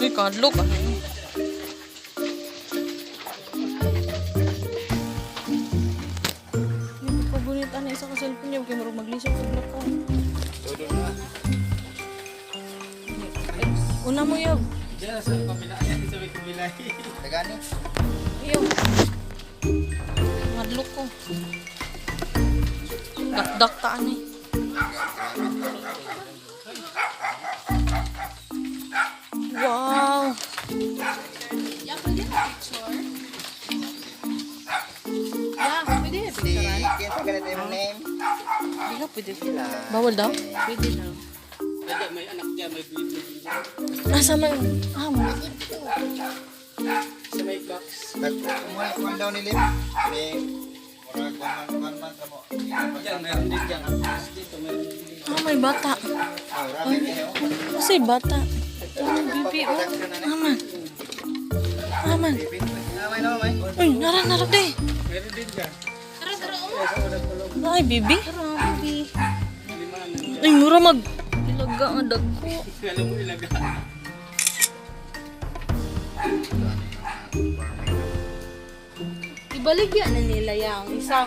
Uy, kadlo ka. Hindi pa gunit ana isa ka cellphone niya. Kaya marunong maglisaw sa vlog ko. Una mo yaw. Diyan sa kabila. Sa may kabila. Tagani. Ayaw. Kadlo ko. Dakdak ta ani. Wow. Ya, pwede na picture? Ya, pwede na picturean? Kaya ganito yung name. Hindi ka pwede. Bawal daw? Pwede na. Pwede, may anak dyan, may baby. Asa man? Mo. Sa may box. Kumuha daw ni Lim. May murag 1 month mo. Diyan, meron din dyan. Dito, meron din dyan. May bata. Rabbit kayo. Kasi bata. Bibi, oh. Aman. Aman. Namay na, may. Uy, narap deh. Meron din dyan. Ay, bibi. Grabe. Ay, mura mag... Ilaga ang dagko. Alam mo ilaga. Ibaligyan na nila yung isa.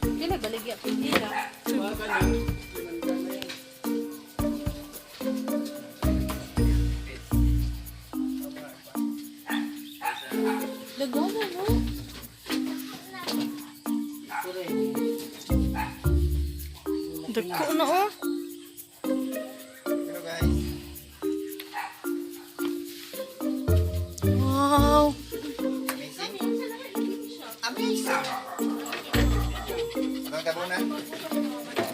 Kailan baligyan? Hindi na. Baka na. Limanda na yan. Lagaw na, no? Dagko na, oh. Pero guys. Wow. Amazing. Amazing. Ang tabunan.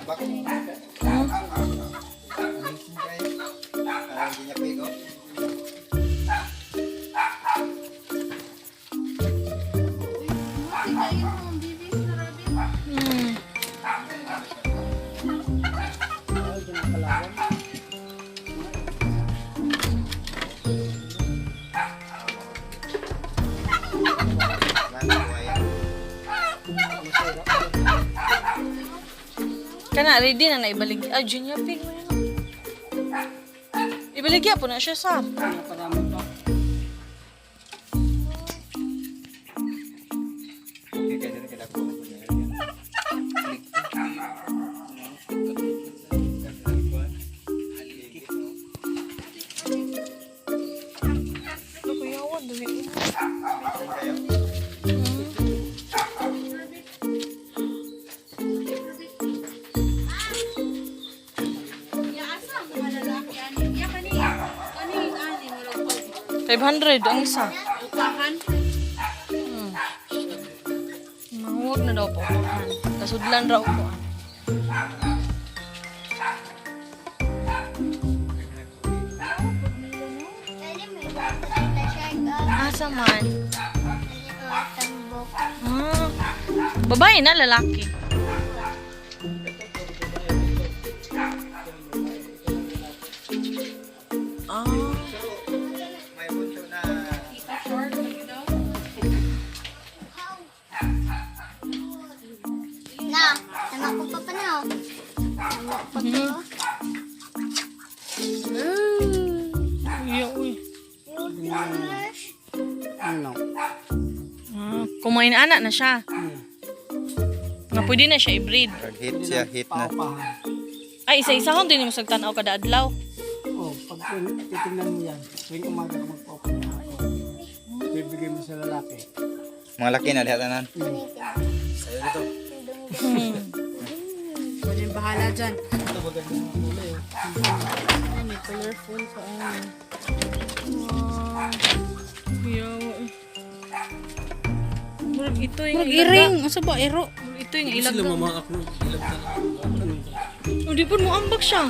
Bak. Amazing guys. Hindi niya pigo. Hmm. Kana, ready na naibalik. Ah, Junior Pig mo yun. Ibaligya po na siya, sir. Ito, kuya, wad. Ya, asa ang mga lalaki? Ya, kanina. Kanina, ani mo lang po. 500 ang isa. Upahan. Manguwag na daw po. Kasudlan raw po. Asa man? Ah, babae na lalaki. Ah, May bunso na. Short, you know? Na, anak ko pa na. Anak ko to. uy, uy. Ano? Ah, kumain anak na siya. Nga pwede na siya i-breed. Hit siya, hit na. Ay, isa-isa kung din mo sagtanaw kada adlaw. Oh, pag titingnan mo yan, tuwing umaga ka magpa-open na ako. Bibigay mo sa lalaki. Mga laki na, lihatanan. Sa'yo dito. Ano yung bahala dyan? Ito maganda ng kulay. Ay, may colorful pa. Wow. Yawa. Murag ito yung Murag iring. Asa ba, ero? Murag ito yung Sila ilagang. mamaak no. Ilag na lang. Hindi po mo ambak siya.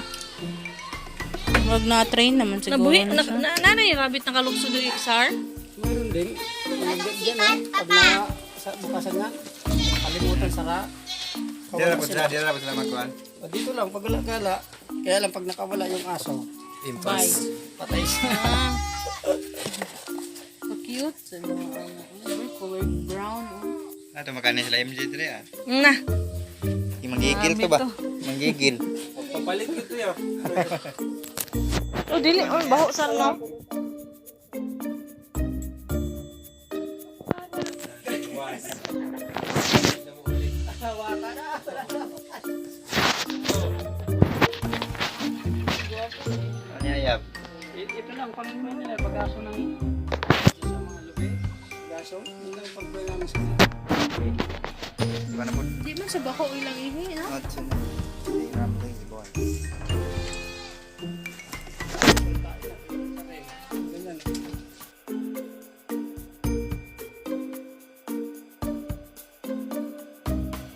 Murag na-train naman siguro Nabuhi, na siya. nanay rabbit na kalugso diri sar. Mayroon din. Dyan pag na sa bukasan nga, kalimutan saka. Dira po sila magkuhan. O, dito lang, pag gala, kaya lang pag nakawala yung aso, Impulse. patay siya. Ah, So cute. Colored brown. Ato makanin sila MJ diri ah. na. Manggigil to ba? Manggigil. Papalit ito yun. Oh, dili on baho sa no. Ano yayap? Ito lang, pang-iwan nila, pag-aso ng sa mga lubi. Gaso, yun lang pag-iwan namin sa Di ba na po? Di man sa bako ilang ihi, ha? At